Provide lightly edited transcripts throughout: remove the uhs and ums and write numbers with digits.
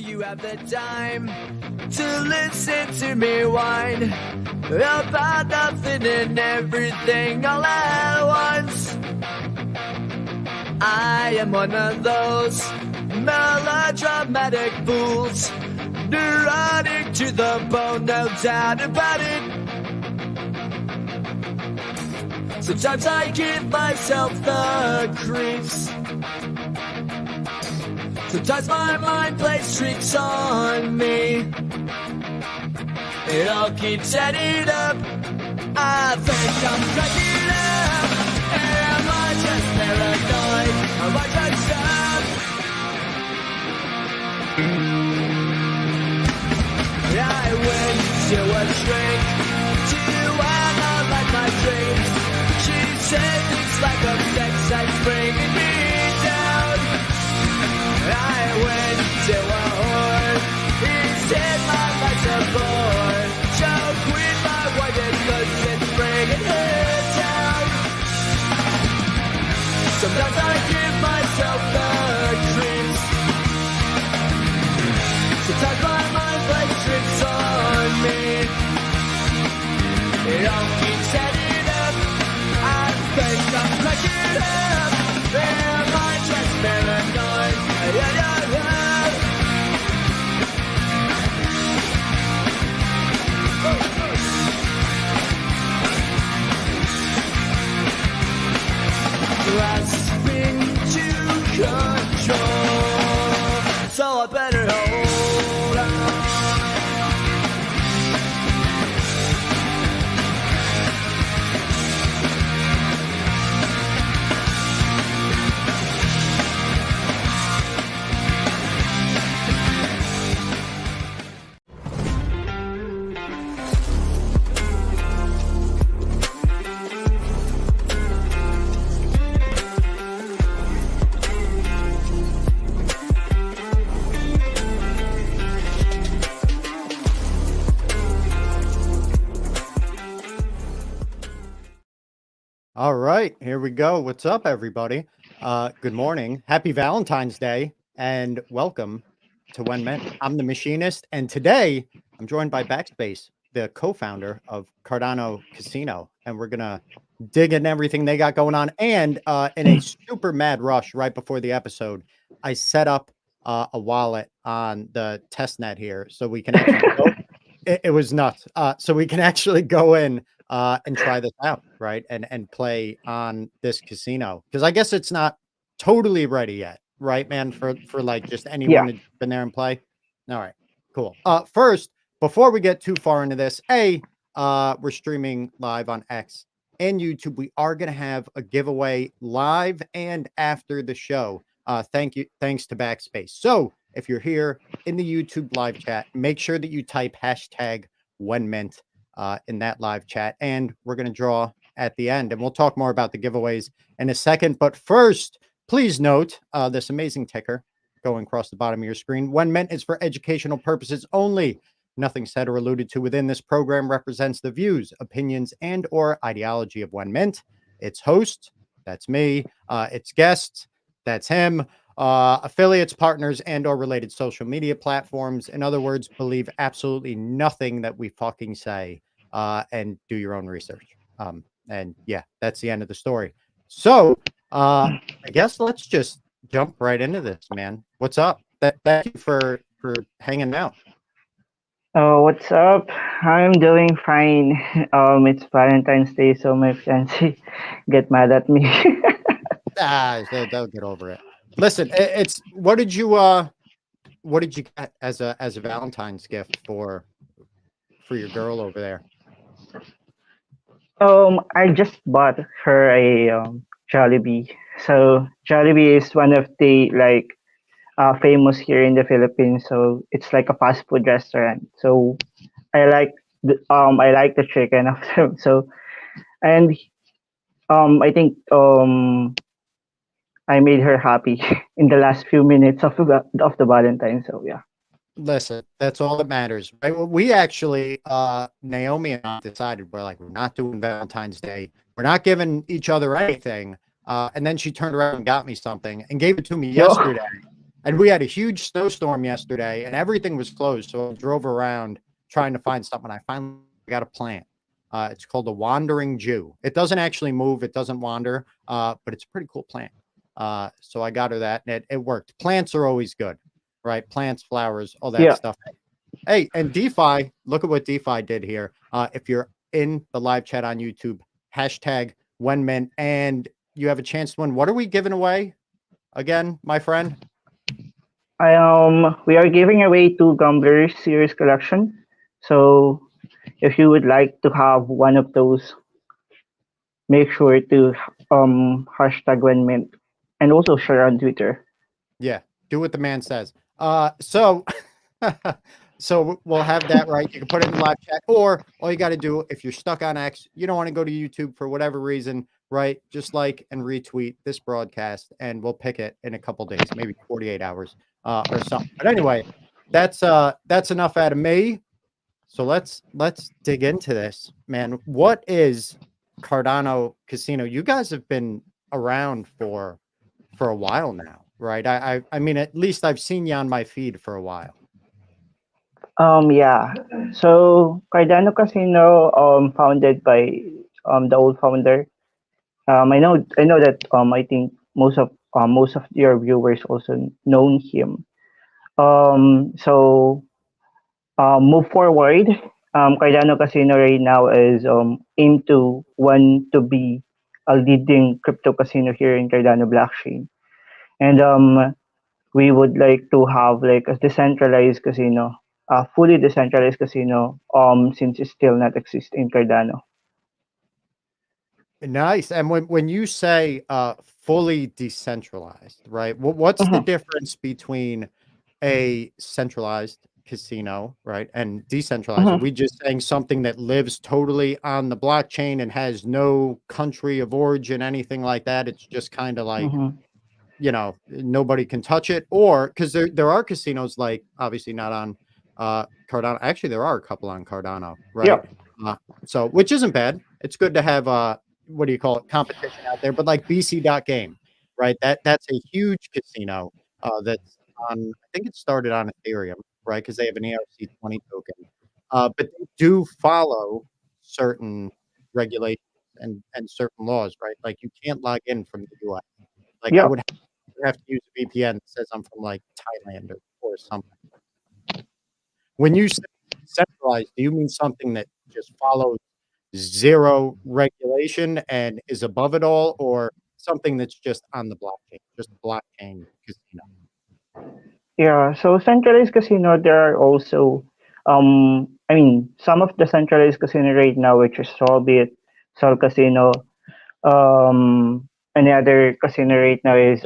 you have the time to listen to me whine about nothing and everything all at once? I am one of those melodramatic fools, neurotic to the bone, no doubt about it. Sometimes I give myself the creeps. Sometimes my mind plays tricks on me. It all keeps adding up. I think I'm cracking up. Am I just paranoid? Am I just up? I went to a shrink to analyze my dreams. She said it's like a sex that's bringing me down. I went to a whore. Instead my life's a bore. Choke with my wife because it's bringing her down. Sometimes I give myself the creeps. Sometimes my mind plays tricks on me. It all keeps adding up. I think I'm cracking up. Am I just paranoid? Yeah, yeah, yeah. Grasping to control, so I better hold on. All right, here we go. What's up, everybody? Good morning. Happy Valentine's Day, and welcome to WenMint. I'm the machinist, and today I'm joined by Backspace, the co-founder of Cardano Casino, and we're gonna dig in everything they got going on. And in a super mad rush right before the episode, I set up a wallet on the test net here, so we can actually go. It was nuts. So we can actually go in and try this out, right? And play on this casino, because I guess it's not totally ready yet, right, man? For like just anyone to jump in there and play. All right, cool. First, before we get too far into this, we're streaming live on X and YouTube. We are gonna have a giveaway live and after the show. Thanks to Backspace. So if you're here in the YouTube live chat, make sure that you type hashtag WenMint in that live chat, and we're going to draw at the end, and we'll talk more about the giveaways in a second. But first, please note this amazing ticker going across the bottom of your screen. WenMint is for educational purposes only. Nothing said or alluded to within this program represents the views, opinions, and or ideology of WenMint, its host, that's me, its guests, that's him, affiliates, partners, and or related social media platforms. In other words, believe absolutely nothing that we fucking say, and do your own research. And yeah, that's the end of the story. So I guess let's just jump right into this, man. What's up? Thank you for hanging out. Oh, what's up? I'm doing fine. It's Valentine's Day, so my fiancé get mad at me. They'll get over it. Listen, it's what did you get as a Valentine's gift for your girl over there? I just bought her a Jollibee. So Jollibee is one of the famous here in the Philippines. So it's like a fast food restaurant. So I like the chicken of them. So and I think I made her happy in the last few minutes of the Valentine. So yeah. Listen, that's all that matters, right? Well, we actually, Naomi and I decided we're not doing Valentine's Day. We're not giving each other anything. And then she turned around and got me something and gave it to me yesterday. And we had a huge snowstorm yesterday and everything was closed. So I drove around trying to find something. I finally got a plant. It's called the Wandering Jew. It doesn't actually move. It doesn't wander, but it's a pretty cool plant. So I got her that and it worked. Plants are always good, right? Plants, flowers, all that Yeah. stuff. Hey, and DeFi, look at what DeFi did here. If you're in the live chat on YouTube, hashtag WenMint, and you have a chance to win. What are we giving away again, my friend? We are giving away 2 Gumblers series collection. So if you would like to have one of those, make sure to hashtag WenMint and also share on Twitter. Yeah, do what the man says. So so we'll have that right. You can put it in the live chat, or all you got to do if you're stuck on X, you don't want to go to YouTube for whatever reason, right? Just like and retweet this broadcast, and we'll pick it in a couple days, maybe 48 hours or something. But anyway, that's enough out of me. So let's dig into this, man. What is Cardano Casino? You guys have been around for a while now, right? I mean, at least I've seen you on my feed for a while. Yeah. So Cardano Casino, founded by the old founder. I know that I think most of your viewers also know him. So move forward. Cardano Casino right now is aim to want to be a leading crypto casino here in Cardano blockchain, and we would like to have like a decentralized casino, a fully decentralized casino. Since it still not exist in Cardano. Nice. And when you say fully decentralized, right? What's the Mhm, difference between a centralized casino, right, and decentralized? Are mhm, we just saying something that lives totally on the blockchain and has no country of origin, anything like that? It's just kind of like, mhm. nobody can touch it, or because there are casinos, like obviously not on Cardano. Actually, there are a couple on Cardano, right? Yeah. Uh, so which isn't bad. It's good to have what do you call it, competition out there. But like BC.game, right? That's a huge casino that's on. I think it started on Ethereum, right? Because they have an ERC20 token, but they do follow certain regulations and certain laws, right? Like you can't log in from the US. Like I Yeah. would have to use a VPN that says I'm from like Thailand or something. When you say centralized, do you mean something that just follows zero regulation and is above it all, or something that's just on the blockchain, just a blockchain casino? Yeah. So centralized casino, there are also, some of the centralized casino right now, which is Solbit, Sol Casino, another casino right now is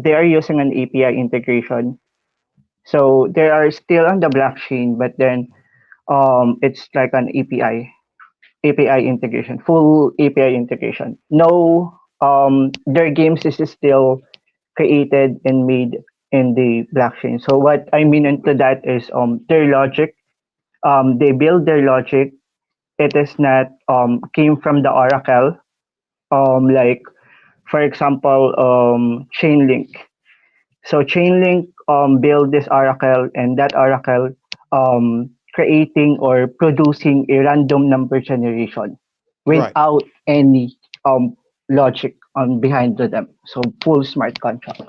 they are using an API integration. So they are still on the blockchain, but then it's like an API integration, full API integration. No, their games is still created and made in the blockchain. So what I mean into that is their logic. They build their logic. It is not came from the Oracle. Like for example, Chainlink. So Chainlink build this oracle, and that oracle creating or producing a random number generation Right. without any logic on behind to them. So full smart contract.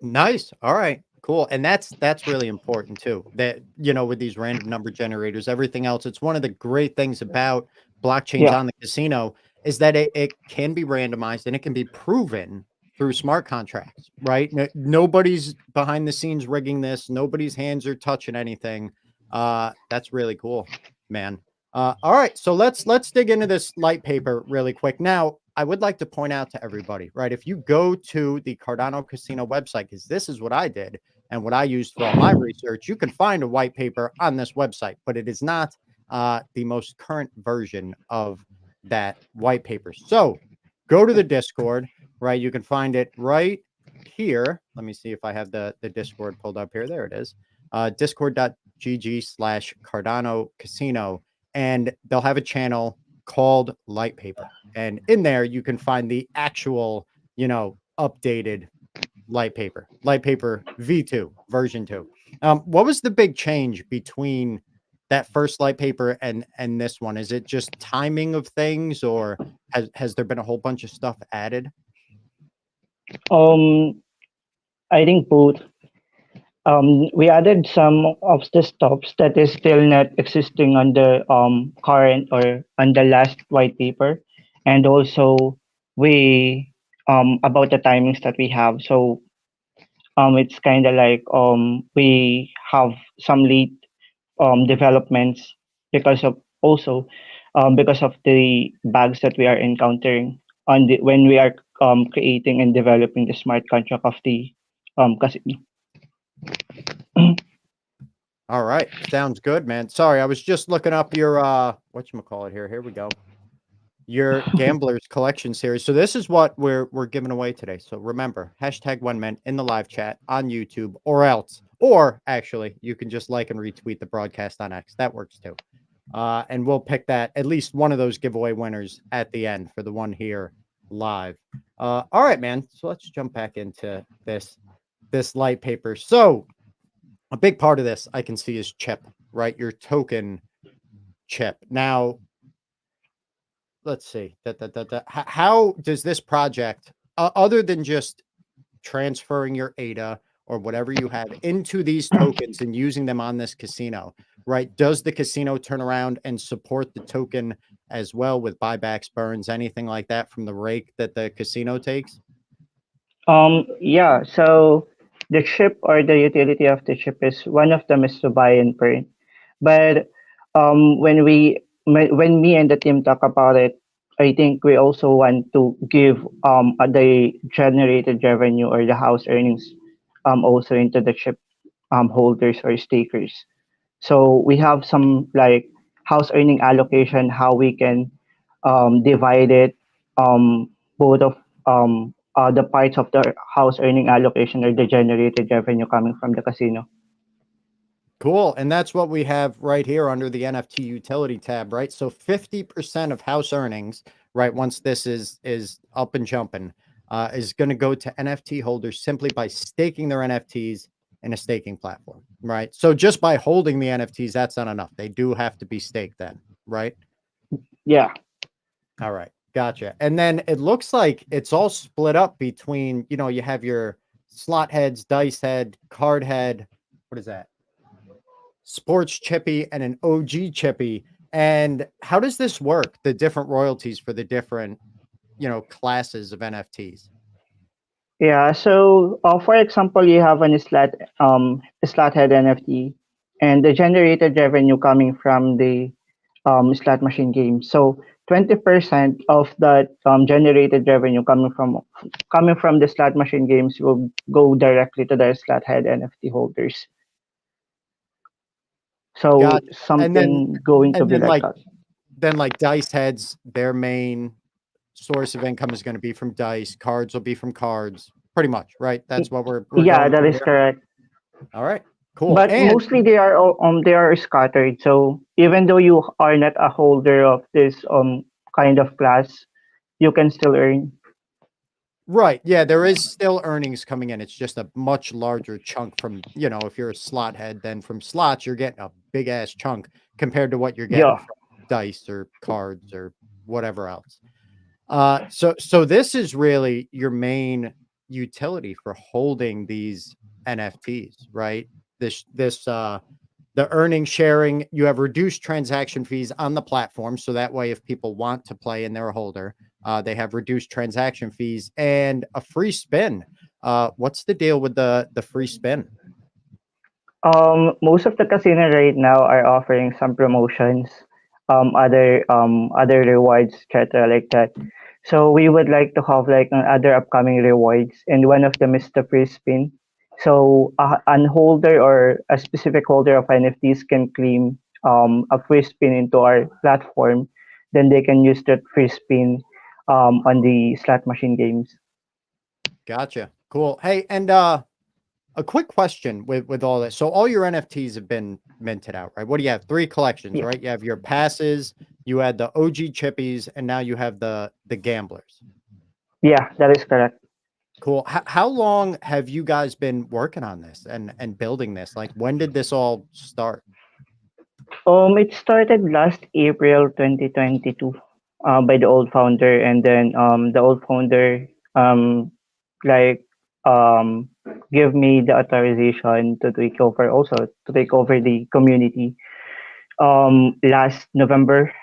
Nice. All right. Cool. And that's really important too. That, with these random number generators, everything else, it's one of the great things about blockchains Yeah. on the casino is that it can be randomized and it can be proven through smart contracts, right? Nobody's behind the scenes rigging this. Nobody's hands are touching anything. That's really cool, man. All right, so let's dig into this light paper really quick. Now, I would like to point out to everybody, right? If you go to the Cardano Casino website, because this is what I did and what I used for all my research, you can find a white paper on this website, but it is not the most current version of that white paper. So go to the Discord, right? You can find it right here. Let me see if I have the Discord pulled up here. There it is. Discord.gg/Cardano Casino. And they'll have a channel called Light Paper. And in there, you can find the actual, updated light paper V2 version 2. What was the big change between that first light paper and this one? Is it just timing of things, or has there been a whole bunch of stuff added? Um, I think both. We added some of the stops that is still not existing on the current or on the last white paper, and also we about the timings that we have. So it's kind of like we have some late developments because of also because of the bugs that we are encountering on the when we are creating and developing the smart contract of the casino. All right, sounds good, man. Sorry, I was just looking up your whatchamacallit here. Here we go. Your Gamblers Collection series. So this is what we're giving away today. So remember, hashtag WenMint in the live chat on YouTube, or actually, you can just like and retweet the broadcast on X. That works too. And we'll pick that, at least one of those giveaway winners at the end for the one here live. All right, man. So let's jump back into this light paper. So a big part of this I can see is chip, right? Your token chip. Now, let's see. How does this project, other than just transferring your ADA or whatever you have into these tokens and using them on this casino, right? Does the casino turn around and support the token as well with buybacks, burns, anything like that from the rake that the casino takes? Yeah, so the chip or the utility of the chip is one of them is to buy and burn. But when me and the team talk about it, I think we also want to give the generated revenue or the house earnings also into the chip holders or stakers. So we have some like house earning allocation, how we can divide it, both of the parts of the house earning allocation or the generated revenue coming from the casino. Cool. And that's what we have right here under the NFT utility tab, right? So 50% of house earnings, right, once this is up and jumping, is going to go to NFT holders simply by staking their NFTs in a staking platform, right? So just by holding the NFTs, that's not enough. They do have to be staked then, right? Yeah. All right. Gotcha. And then it looks like it's all split up between, you have your slot heads, dice head, card head. What is that? Sports chippy and an OG chippy. And how does this work? The different royalties for the different, classes of NFTs. Yeah. So, for example, you have an slot head NFT, and the generated revenue coming from the slot machine game. So, 20% of that generated revenue coming from the slot machine games will go directly to the slot head NFT holders. So Got and then something going to and be then like like that. dice heads, their main source of income is going to be from dice. Cards will be from cards, pretty much, right? That's what we're Yeah, going that through is here. correct. All right, cool. But And mostly they are scattered. So even though you are not a holder of this kind of class, you can still earn. right, yeah, there is still earnings coming in. It's just a much larger chunk from, if you're a slot head, then from slots, you're getting a big ass chunk compared to what you're getting Yeah. from dice or cards or whatever else. So this is really your main utility for holding these NFTs, right? The earning sharing, you have reduced transaction fees on the platform. So that way, if people want to play and they're a holder, they have reduced transaction fees and a free spin. What's the deal with the free spin? Most of the casino right now are offering some promotions, other rewards, etc. like that. So we would like to have like other upcoming rewards, and one of them is the free spin. So an holder or a specific holder of NFTs can claim a free spin into our platform. Then they can use that free spin on the slot machine games. Gotcha. Cool. Hey, and a quick question with all this. So all your NFTs have been minted out, right? What do you have? Three collections, Yeah, right? You have your passes, you had the OG chippies, and now you have the gamblers. yeah, that is correct. Cool. How long have you guys been working on this and building this? Like, when did this all start? It started last April 2022 by the old founder, and then the old founder like um, give me the authorization to take over, also to take over the community last November.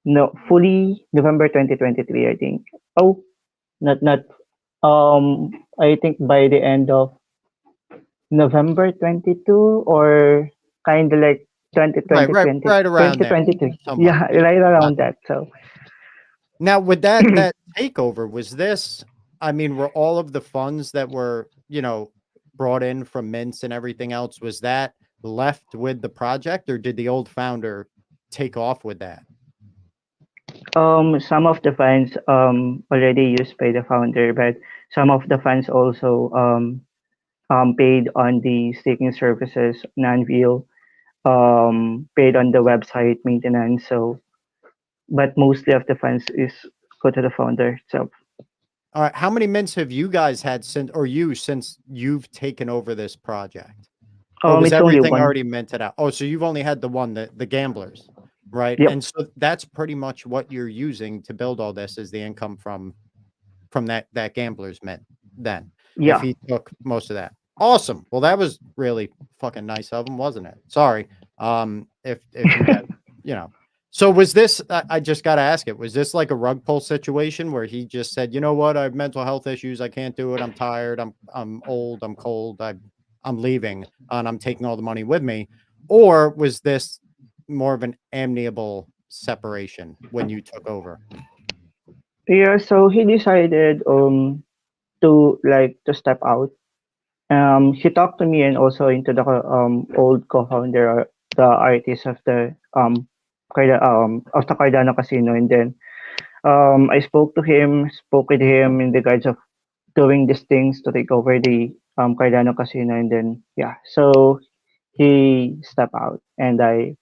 No, fully November 2023, I think. Oh, not I think by the end of November 22, or kind of like Right, 2020, right around there, 2023. somewhat. Yeah, Yeah. right around that. So, Now, with that takeover, was this? I mean, were all of the funds that were, brought in from mints and everything else, was that left with the project, or did the old founder take off with that? some of the funds already used by the founder, but some of the funds also paid on the staking services, non-real, paid on the website maintenance. So, but mostly of the funds is go to the founder itself. All right, how many mints have you guys had since you've taken over this project? Or was It's only everything one. already minted out? Oh, so you've only had the one, the gamblers, right? Yep. And so that's pretty much what you're using to build all this, is the income from that gambler's mint then, if Yeah. he took most of that. Awesome. Well, that was really fucking nice of him, wasn't it? Sorry. If you got, you know. So was this, I just got to ask it, was this like a rug pull situation where he just said, you know what, I have mental health issues, I can't do it, I'm tired, I'm old, I'm cold, I'm leaving, and I'm taking all the money with me? Or was this more of an amiable separation when you took over? Yeah, so he decided to step out. He talked to me and also into the old co-founder, the artist of the of the Cardano Casino, and then I spoke with him in regards of doing these things to take over the Cardano Casino, and then yeah, so he stepped out and I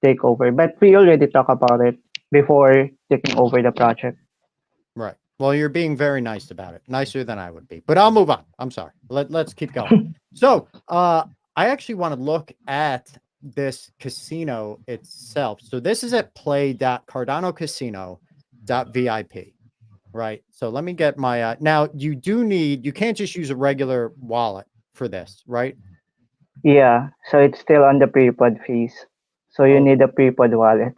take over. But we already talked about it before taking over the project. Right. Well, you're being very nice about it. Nicer than I would be. But I'll move on. I'm sorry. Let's keep going. So, I actually want to look at this casino itself. So this is at play.cardanocasino.vip, right? So let me get my now you can't just use a regular wallet for this, right? Yeah, so it's still on the pre-pod phase. So you Oh, need a pre-pod wallet.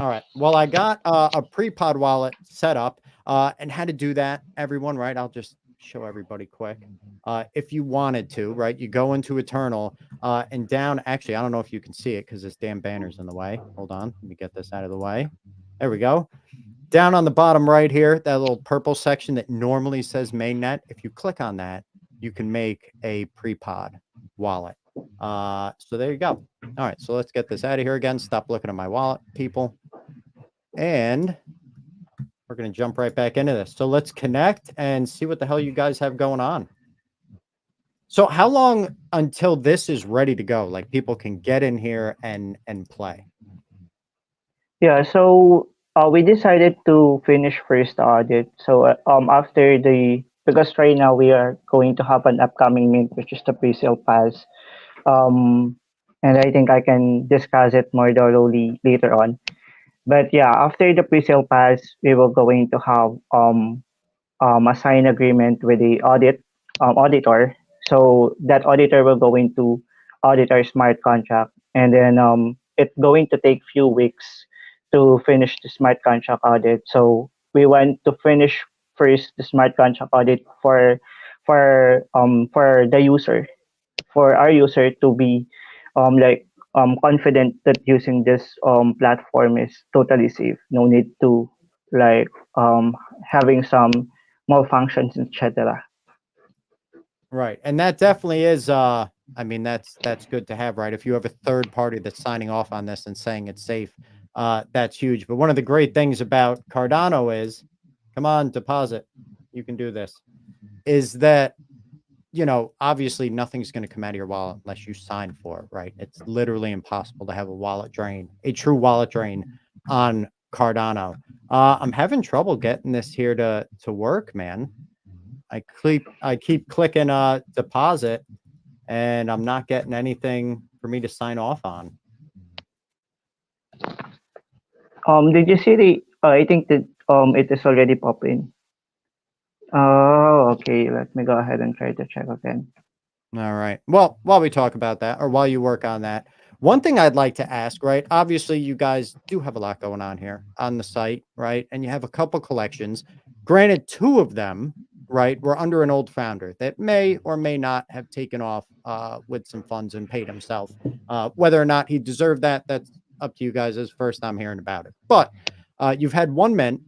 all right. Well, I got a pre-pod wallet set up, and how to do that, everyone, right? I'll just show everybody quick. If you wanted to, right, you go into Eternal, and down, actually, I don't know if you can see it because this damn banner's in the way. Hold on. Let me get this out of the way. There we go. Down on the bottom right here, that little purple section that normally says mainnet, if you click on that, you can make a pre-pod wallet. So there you go. All right, so let's get this out of here again. Stop looking at my wallet, people. And we're going to jump right back into this. So let's connect and see what the hell you guys have going on. So how long until this is ready to go? Like, people can get in here and play. Yeah, so we decided to finish first the audit. So after the, because right now we are going to have an upcoming mint, which is the pre-sale pass. Um, and I think I can discuss it more thoroughly later on. But yeah, after the pre-sale pass, we will going to have a sign agreement with the auditor. So that auditor will go into audit our smart contract, and then it's going to take few weeks to finish the smart contract audit. So we want to finish first the smart contract audit for the user, for our user to be confident that using this platform is totally safe. No need to like having some malfunctions, etc. Right. And that definitely is I mean, that's good to have, right? If you have a third party that's signing off on this and saying it's safe, that's huge. But one of the great things about Cardano is, come on, deposit, you can do this, is that, obviously nothing's going to come out of your wallet unless you sign for it, right? It's literally impossible to have a true wallet drain on Cardano. I'm having trouble getting this here to work, man. I keep clicking deposit, and I'm not getting anything for me to sign off on. Did you see the? I think that it is already popping. Oh, okay. Let me go ahead and try to check again. All right. Well, while we talk about that, or while you work on that, one thing I'd like to ask, right? Obviously, you guys do have a lot going on here on the site, right? And you have a couple collections. Granted, two of them, right, were under an old founder that may or may not have taken off with some funds and paid himself. Whether or not he deserved that, that's up to you guys. As first I'm hearing about it. But you've had WenMint,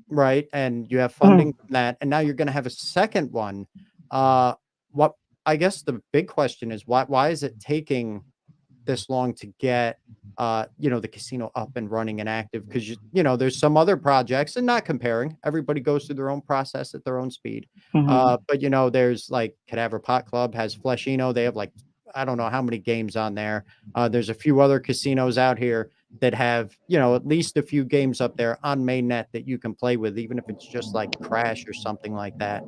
right? And you have funding from that, and now you're going to have a second one. What I guess the big question is why is it taking this long to get the casino up and running and active? Because there's some other projects, and not comparing, everybody goes through their own process at their own speed. Mm-hmm. But there's like Cadaver Pot Club has Fleshino, they have like I don't know how many games on there. There's a few other casinos out here that have at least a few games up there on mainnet that you can play with, even if it's just like Crash or something like that.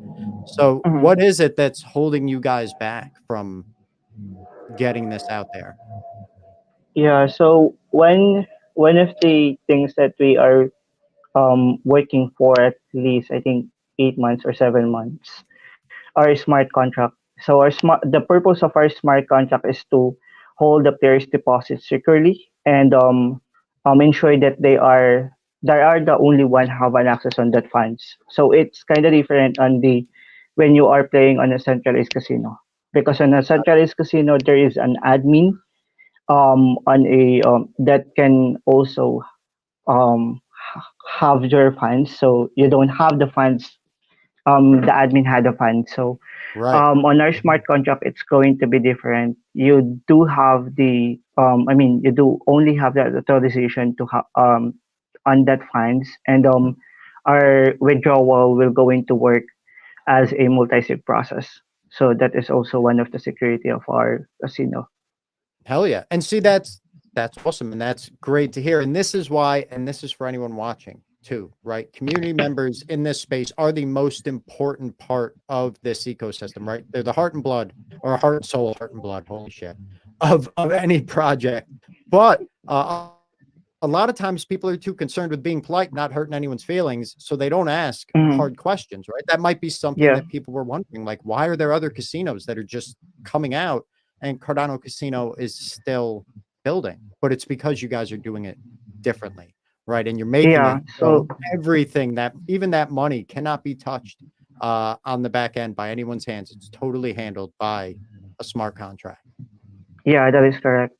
So Mm-hmm. what is it that's holding you guys back from getting this out there? Yeah. So one of the things that we are working for at least I think 8 months or 7 months our smart contract. So the purpose of our smart contract is to hold the players' deposits securely and ensure that they are the only one have an access on that funds. So it's kind of different on the when you are playing on a centralized casino, because on a centralized casino there is an admin on a that can also have your funds. So you don't have the funds. The admin had the funds. So Right. on our smart contract, it's going to be different. You do have the, you do only have that authorization to have on that funds, and our withdrawal will going to work as a multi-sig process. So that is also one of the security of our casino. Hell yeah. And see, that's awesome. And that's great to hear. And this is why, and this is for anyone watching too, right? Community members in this space are the most important part of this ecosystem, right? They're the heart and blood, or heart, soul, heart and blood, holy shit, of any project. But a lot of times people are too concerned with being polite, not hurting anyone's feelings, so they don't ask Mhm. hard questions, right? That might be something Yeah. that people were wondering, like, why are there other casinos that are just coming out and Cardano Casino is still building? But it's because you guys are doing it differently, right? And you're making Yeah. it so So everything that even that money cannot be touched on the back end by anyone's hands. It's totally handled by a smart contract. yeah, that is correct.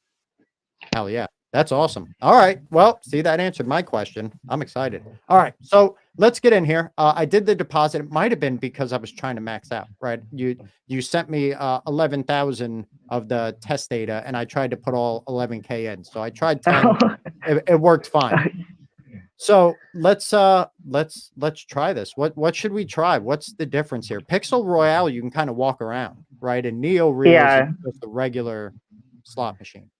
Hell yeah. That's awesome. All right. Well, see, that answered my question. I'm excited. All right. So let's get in here. I did the deposit. It might have been because I was trying to max out, right? You sent me 11,000 of the test data, and I tried to put all 11K in. So I tried 10. It worked fine. So let's try this. What should we try? What's the difference here? Pixel Royale, you can kind of walk around, right? And Neo Reels is Yeah. just a regular slot machine.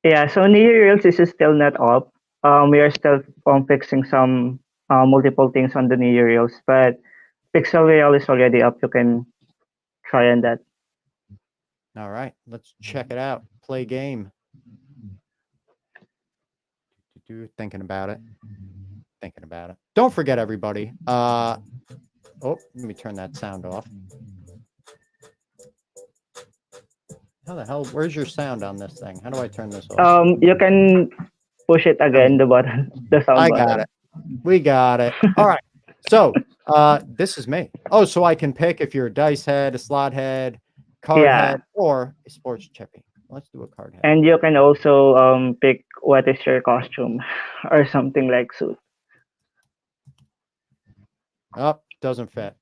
Yeah, so New Reels is still not up. We are still fixing some multiple things on the New Reels, but Pixel Real is already up. You can try on that. All right, let's check it out. Play game. Thinking about it. Thinking about it. Don't forget, everybody. Oh, let me turn that sound off. How the hell? Where's your sound on this thing? How do I turn this off? You can push it again, the button, the sound I button. got it. We got it. All right. So this is me. Oh, so I can pick if you're a dice head, a slot head, card Yeah, head, or a sports chippy. Let's do a card head. and you can also pick what is your costume or something like suit. Oh, doesn't fit.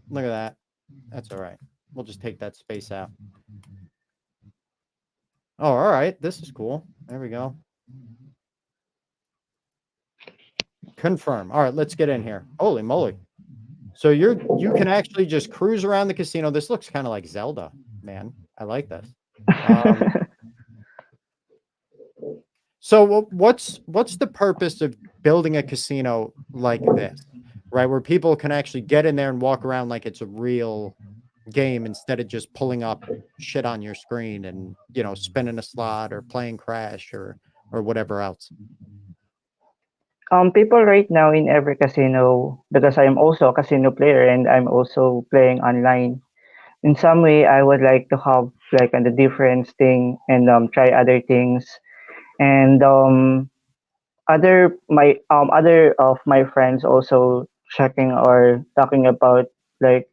Look at that. That's all right. We'll just take that space out. Oh, all right. This is cool. There we go. Confirm. All right, let's get in here. Holy moly. So you can actually just cruise around the casino. This looks kind of like Zelda, man. I like this. So what's the purpose of building a casino like this? right? Where people can actually get in there and walk around like it's a real game instead of just pulling up shit on your screen and, you know, spinning a slot or playing Crash or whatever else. People right now in every casino, because I'm also a casino player and I'm also playing online. In some way, I would like to have like a different thing and try other things. And other of my friends also checking or talking about like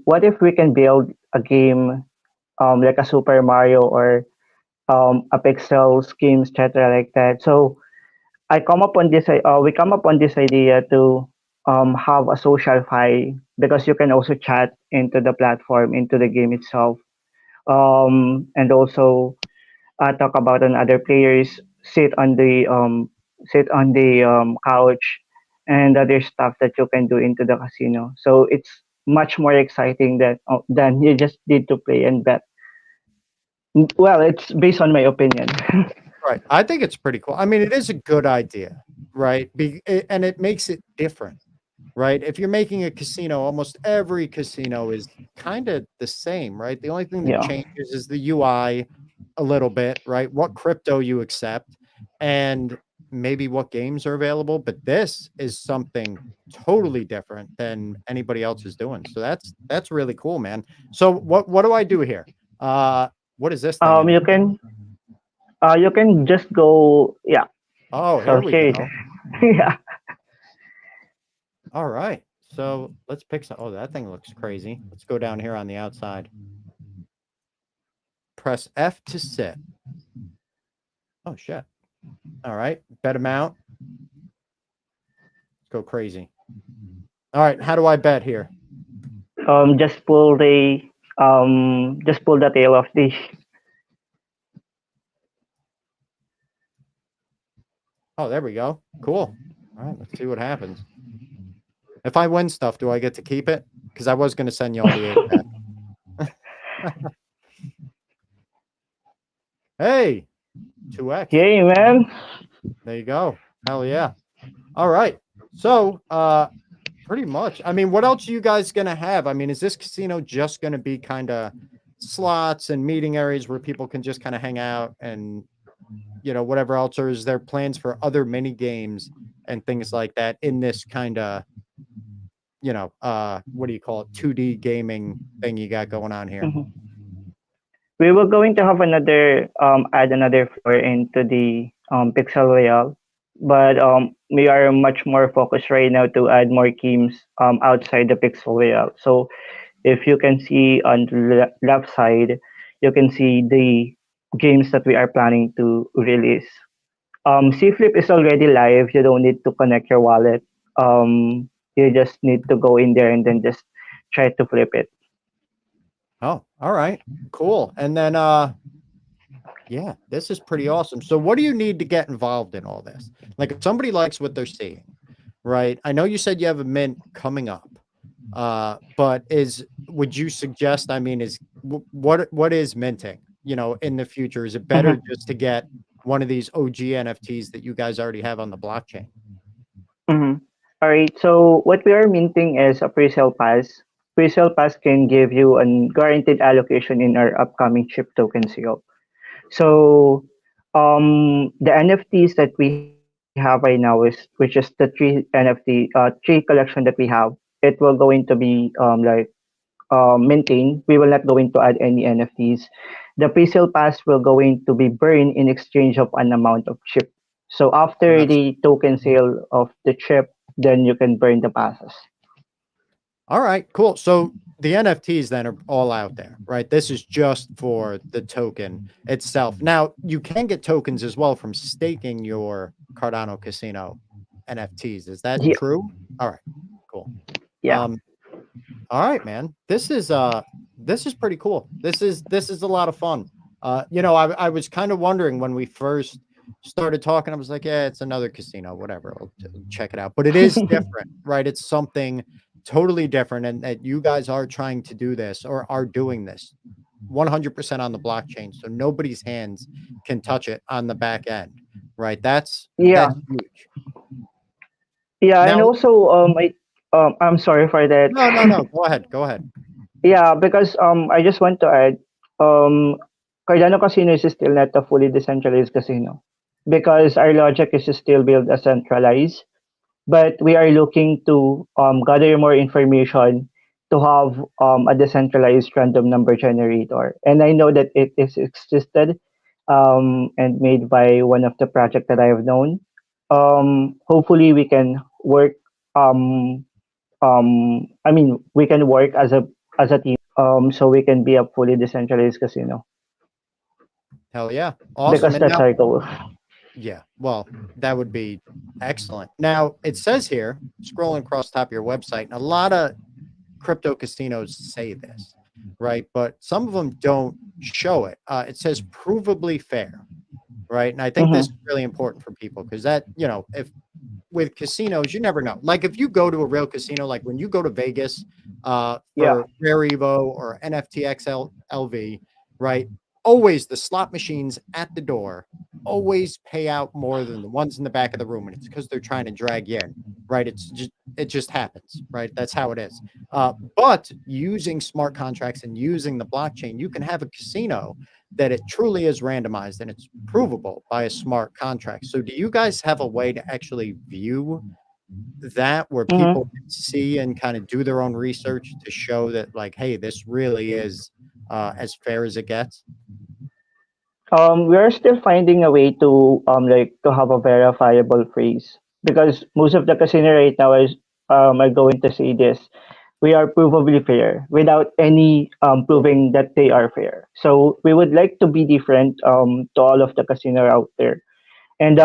what if we can build a game like a Super Mario or a pixel game, etc. like that. So we come up on this idea to have a social fi because you can also chat into the platform, into the game itself, and also talk about on other players, sit on the couch, and other stuff that you can do into the casino. So it's much more exciting than you just need to play and bet. Well, it's based on my opinion. Right. I think it's pretty cool. I mean, it is a good idea, right? And it makes it different, right? If you're making a casino, almost every casino is kind of the same, right? The only thing that Yeah. changes is the UI a little bit, right? What crypto you accept and maybe what games are available. But this is something totally different than anybody else is doing. So that's really cool, man. So what do I do here? What is this thing? You can just go, yeah. Oh, So here we here, go. yeah. All right. So let's pick some. Oh, that thing looks crazy. Let's go down here on the outside. Press F to sit. Oh, shit. All right. Bet amount. Let's go crazy. All right. How do I bet here? Just pull the tail of the. Oh, there we go. Cool. All right. Let's see what happens. If I win stuff, do I get to keep it? Because I was going to send you all the 8 Hey, 2x. Yay, man. There you go. Hell yeah. All right. So, pretty much. I mean, what else are you guys going to have? I mean, is this casino just going to be kind of slots and meeting areas where people can just kind of hang out and, you know, whatever else? Or is there plans for other mini games and things like that in this kind of, you know, what do you call it? 2D gaming thing you got going on here? Mhm. We were going to have add another floor into the Pixel Royale, but we are much more focused right now to add more games outside the Pixel Royale. So if you can see on the left side, you can see the games that we are planning to release. C-Flip is already live. You don't need to connect your wallet. You just need to go in there and then just try to flip it. Oh, all right. Cool. And then yeah, this is pretty awesome. So what do you need to get involved in all this? Like if somebody likes what they're seeing, right? I know you said you have a mint coming up. But would you suggest, I mean, what is minting, you know, in the future? Is it better just to get one of these OG NFTs that you guys already have on the blockchain? Mhm. All right. So what we are minting is a pre-sale pass. Pre-sale pass can give you a guaranteed allocation in our upcoming chip token sale. So the NFTs that we have right now which is the three collection that we have. It will going to be maintained. We will not going to add any NFTs. The pre-sale pass will going to be burned in exchange of an amount of chip. So So after that's the token sale of the chip, then you can burn the passes. all right, cool. So the NFTs then are all out there, right? This is just for the token itself. Now, you can get tokens as well from staking your Cardano Casino NFTs. Is that Yeah, true? All right, cool. yeah. Um, all right, man. This is pretty cool. This is a lot of fun. You know, I was kind of wondering when we first started talking, I was like, yeah, it's another casino, whatever. I'll check it out. But it is different, right? It's something totally different, and that you guys are trying to do this or are doing this 100% on the blockchain, so nobody's hands can touch it on the back end, right? That's Yeah, huge. Yeah, and Now, also I'm sorry for that. no, no, no. Go ahead. Go ahead. Yeah, because I just want to add, um, Cardano Casino is still not a fully decentralized casino because our logic is to still build a centralized, but we are looking to gather more information to have a decentralized random number generator. And I know that it is existed and made by one of the project that I have known. Hopefully we can work um, I mean, we can work as a team, so we can be a fully decentralized casino Hell yeah. Awesome. because And that's now, our goal. yeah, well, that would be excellent. Now, it says here, scrolling across the top of your website, and a lot of crypto casinos say this, right? But some of them don't show it. It says provably fair, right? And I think this is Mm-hmm. really important for people because that, if with casinos, you never know. Like if you go to a real casino, like when you go to Vegas Yeah. for Rare Evo or NFTX LV, right? Always the slot machines at the door always pay out more than the ones in the back of the room, and it's because they're trying to drag you in, right? It just happens, right? That's how it is. But using smart contracts and using the blockchain, you can have a casino that it truly is randomized and it's provable by a smart contract. So, do you guys have a way to actually view that where people Mm-hmm. can see and kind of do their own research to show that, like, hey, this really is as fair as it gets? We are still finding a way to to have a verifiable phrase because most of the casino right now is are going to say this. We are provably fair without any proving that they are fair. So we would like to be different to all of the casino out there. And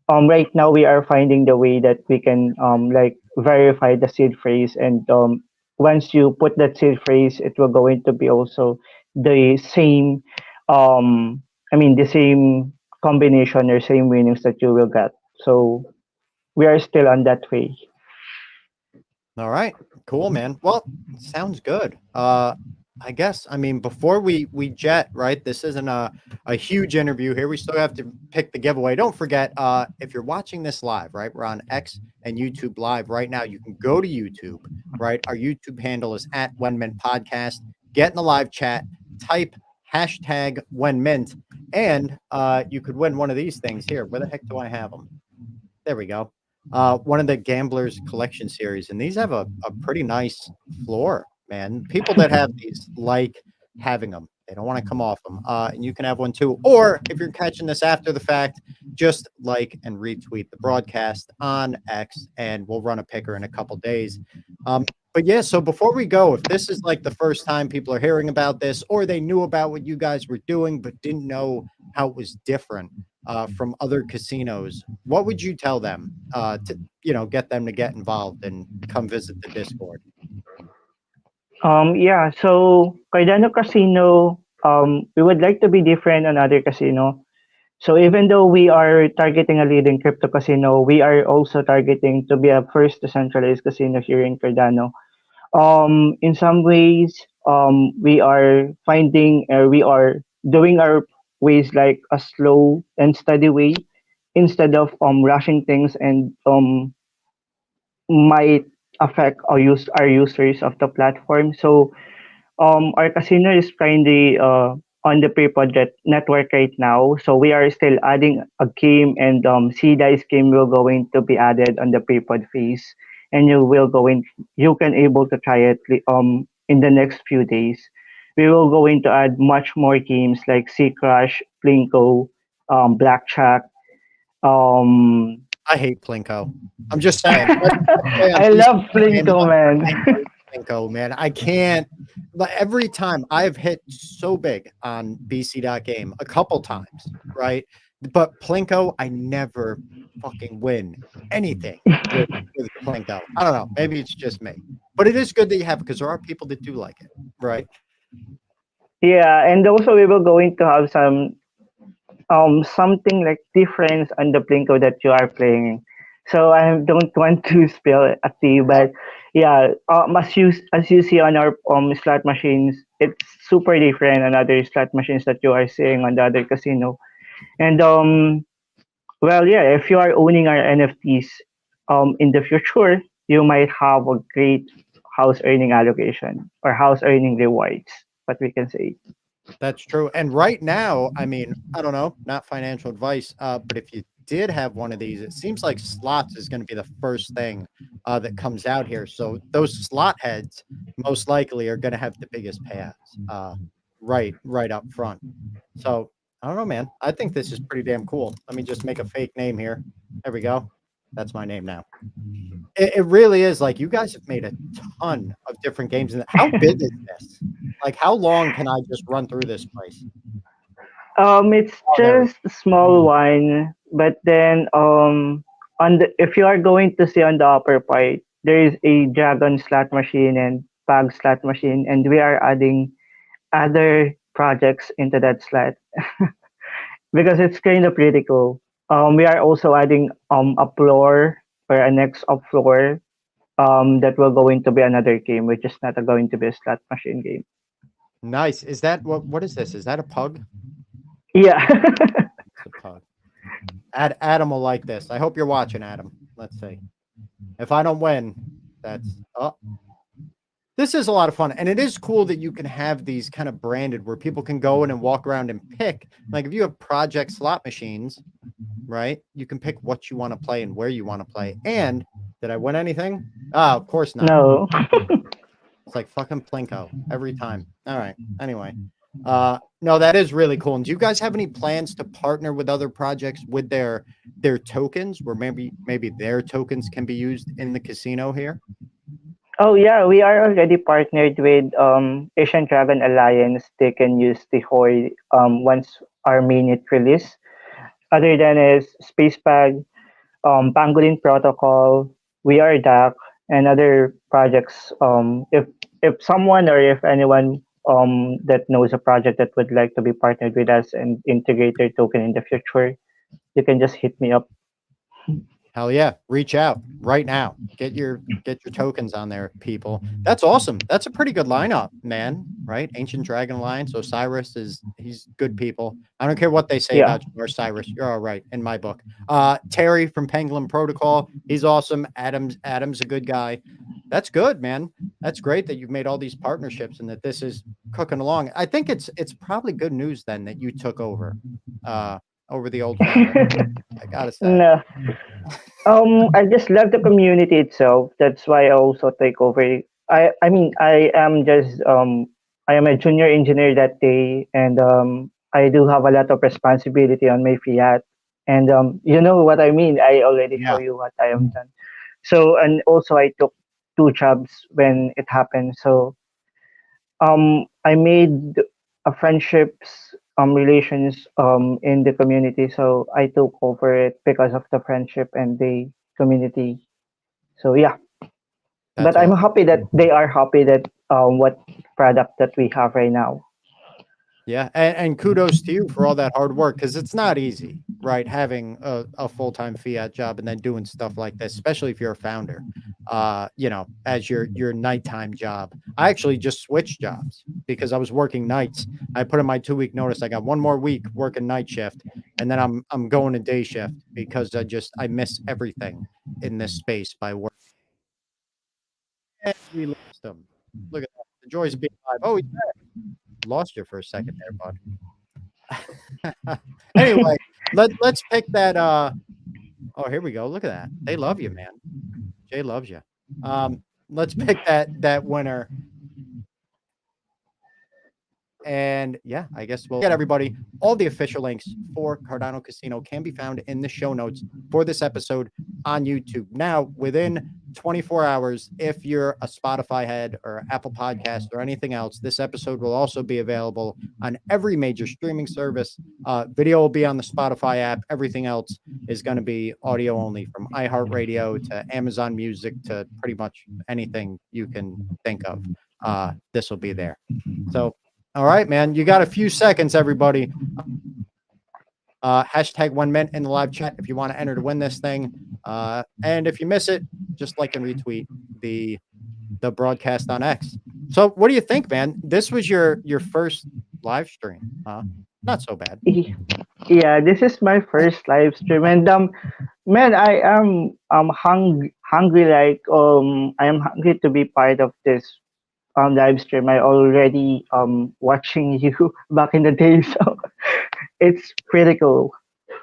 right now we are finding the way that we can verify the seed phrase, and once you put that seed phrase, it will going to be also the same the same combination or same winnings that you will get. So we are still on that way. All right, cool, man. Well, sounds good. I guess I mean before we jet, right? This isn't a huge interview here. We still have to pick the giveaway. Don't forget, if you're watching this live, right? We're on X and YouTube live right now. You can go to YouTube, right? Our YouTube handle is at WenMint Podcast. Get in the live chat, type hashtag WenMint, and you could win one of these things here. Where the heck do I have them? There we go. One of the Gamblers collection series, and these have a pretty nice floor, man. People that have these like having them. They don't want to come off them. And you can have one too. Or if you're catching this after the fact, just like and retweet the broadcast on X, and we'll run a picker in a couple days. But yeah, so before we go, if this is like the first time people are hearing about this, or they knew about what you guys were doing but didn't know how it was different from other casinos, what would you tell them to get them to get involved and come visit the Discord? Yeah, so Cardano Casino, we would like to be different on other casino. So even though we are targeting a leading crypto casino, we are also targeting to be a first decentralized casino here in Cardano. In some ways, we are finding, we are doing our ways like a slow and steady way instead of rushing things and might affect our users of the platform. So our casino is currently on the pre-project network right now. So we are still adding a game, and C Dice game will going to be added on the pre-pod phase, and you can able to try it in the next few days. We will going to add much more games like Sea Crash, Plinko, Blackjack. Um, I hate Plinko. I'm just saying. Let's play on I PC love game. Plinko, man. I hate Plinko, man. I can't. But every time I've hit so big on BC.game a couple times, right? But Plinko, I never fucking win anything with Plinko. I don't know. Maybe it's just me. But it is good that you have it because there are people that do like it, right? Yeah, and also we will going to have something like difference on the Plinko that you are playing. So I don't want to spill a tea, but yeah, as you see on our slot machines, it's super different on other slot machines that you are seeing on the other casino. And well, yeah, if you are owning our NFTs, in the future you might have a great house earning allocation or house earning rewards, what we can say. That's true. And right now, I mean, I don't know, not financial advice, but if you did have one of these, it seems like slots is going to be the first thing that comes out here. So those slot heads most likely are going to have the biggest payouts, right up front. So I don't know, man. I think this is pretty damn cool. Let me just make a fake name here. There we go. That's my name now. It really is like you guys have made a ton of different games. And how big is this? Like, how long can I just run through this place? It's Oh, there we just a small one, but then on the if you are going to see on the upper part, there is a dragon slot machine and bag slot machine, and we are adding other projects into that slot because it's kind of pretty cool. We are also adding a floor or a next up floor that will going to be another game, which is not going to be a slot machine game. Nice. Is that what is this? Is that a pug? Yeah. It's a pug. Adam will like this. I hope you're watching, Adam. Let's see. If I don't win, that's this is a lot of fun. And it is cool that you can have these kind of branded where people can go in and walk around and pick. Like if you have project slot machines, right? You can pick what you want to play and where you want to play. And did I win anything? Ah, of course not. No. It's like fucking Plinko every time. All right. Anyway, no, that is really cool. And do you guys have any plans to partner with other projects with their tokens, where maybe their tokens can be used in the casino here? Oh yeah, we are already partnered with Asian Dragon Alliance. They can use the Hoi once our mainnet release. Other than is Spacebag, Pangolin Protocol, We Are DAC, and other projects. If someone or if anyone that knows a project that would like to be partnered with us and integrate their token in the future, you can just hit me up. Hell yeah. Reach out right now. Get your tokens on there, people. That's awesome. That's a pretty good lineup, man. Right? Ancient Dragon Alliance. Osiris he's good people. I don't care what they say about you, Osiris. You're all right in my book. Terry from Pangolin Protocol. He's awesome. Adam's a good guy. That's good, man. That's great that you've made all these partnerships and that this is cooking along. I think it's probably good news then that you took over the old founder. I gotta say. No. I just love the community itself. That's why I also take over. I mean I am just I am a junior engineer that day, and I do have a lot of responsibility on my fiat. And you know what I mean. I already show you what I am done. So and also I took two jobs when it happened. So I made a friendships relations in the community, so I took over it because of the friendship and the community. So yeah, That's but I'm awesome. happy that they are happy that what product that we have right now. Yeah, and kudos to you for all that hard work, because it's not easy, right? Having a full-time fiat job and then doing stuff like this, especially if you're a founder, as your nighttime job. I actually just switched jobs because I was working nights. I put in my 2-week notice. I got one more week working night shift, and then I'm going to day shift because I miss everything in this space by work. And we lost him. Look at that. The joys of being alive. Oh, he's back. Lost you for a second there, bud. Anyway, let's pick that. Oh, here we go. Look at that. They love you, man. Jay loves you. Let's pick that winner. And yeah, I guess we'll get everybody. All the official links for Cardano Casino can be found in the show notes for this episode on YouTube. Now, within 24 hours, if you're a Spotify head or Apple Podcast or anything else, this episode will also be available on every major streaming service. Video will be on the Spotify app. Everything else is going to be audio only, from iHeartRadio to Amazon Music to pretty much anything you can think of. This will be there. So, all right, man. You got a few seconds, everybody. Hashtag WenMint in the live chat if you want to enter to win this thing. And if you miss it, just like and retweet the broadcast on X. So what do you think, man? This was your first live stream. Not so bad. Yeah, this is my first live stream, and Man, I am hungry. Like I am hungry to be part of this live stream. I already watching you back in the day, so it's pretty cool.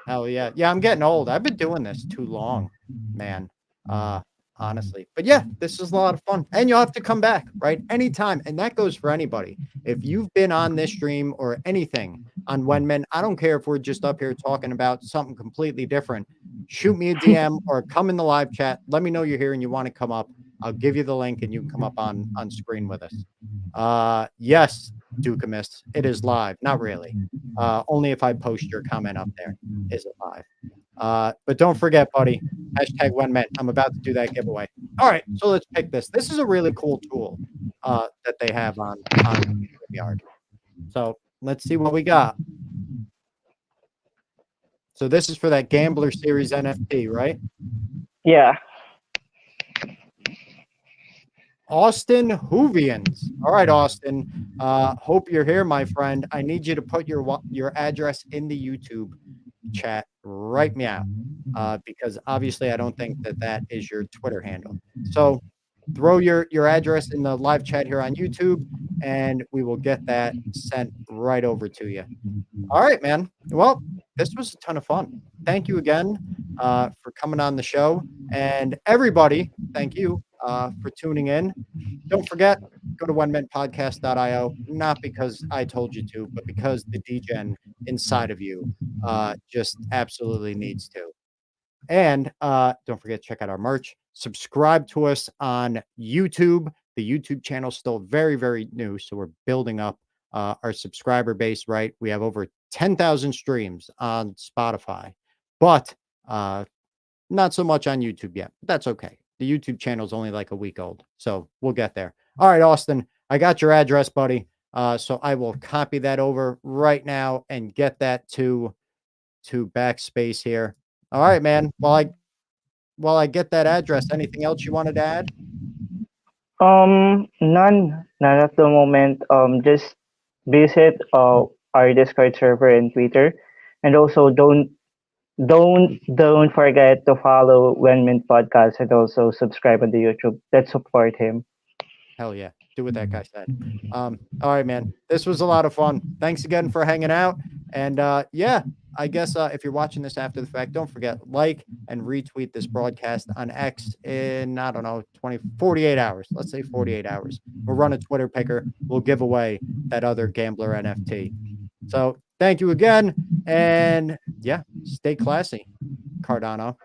Hell yeah. Yeah, I'm getting old. I've been doing this too long, man. Uh, honestly. But yeah, this is a lot of fun. And you'll have to come back, right? Anytime. And that goes for anybody. If you've been on this stream or anything on WenMint, I don't care if we're just up here talking about something completely different. Shoot me a DM or come in the live chat. Let me know you're here and you want to come up. I'll give you the link and you can come up on screen with us. Yes, Ducamus, it is live. Not really. Only if I post your comment up there is it live. But don't forget, buddy, hashtag WenMint. I'm about to do that giveaway. All right, so let's pick this. This is a really cool tool that they have on StreamYard. So let's see what we got. So this is for that Gambler Series NFT, right? Yeah. Austin Hoovians. All right, Austin. Hope you're here, my friend. I need you to put your address in the YouTube chat right meow, because obviously I don't think that is your Twitter handle. So throw your address in the live chat here on YouTube, and we will get that sent right over to you. All right, man. Well, this was a ton of fun. Thank you again for coming on the show, and everybody, thank you for tuning in. Don't forget, go to onemintpodcast.io, not because I told you to, but because the DGen inside of you just absolutely needs to. And don't forget to check out our merch. Subscribe to us on YouTube. The YouTube channel is still very, very new, so we're building up our subscriber base, right? We have over 10,000 streams on Spotify, but not so much on YouTube yet. That's okay. The YouTube channel is only like a week old, so we'll get there. All right, Austin, I got your address, buddy. So I will copy that over right now and get that to Backspace here. All right, man. While I get that address, anything else you wanted to add? None at the moment. Just visit our Discord server and Twitter, and also don't forget to follow WenMint Podcast and also subscribe on the YouTube. Let's support him. Hell yeah. Do what that guy said. All right, man. This was a lot of fun. Thanks again for hanging out. And yeah, I guess if you're watching this after the fact, don't forget, like and retweet this broadcast on X in, I don't know, 48 hours. Let's say 48 hours. We'll run a Twitter picker. We'll give away that other gambler NFT. So thank you again. And yeah, stay classy, Cardano.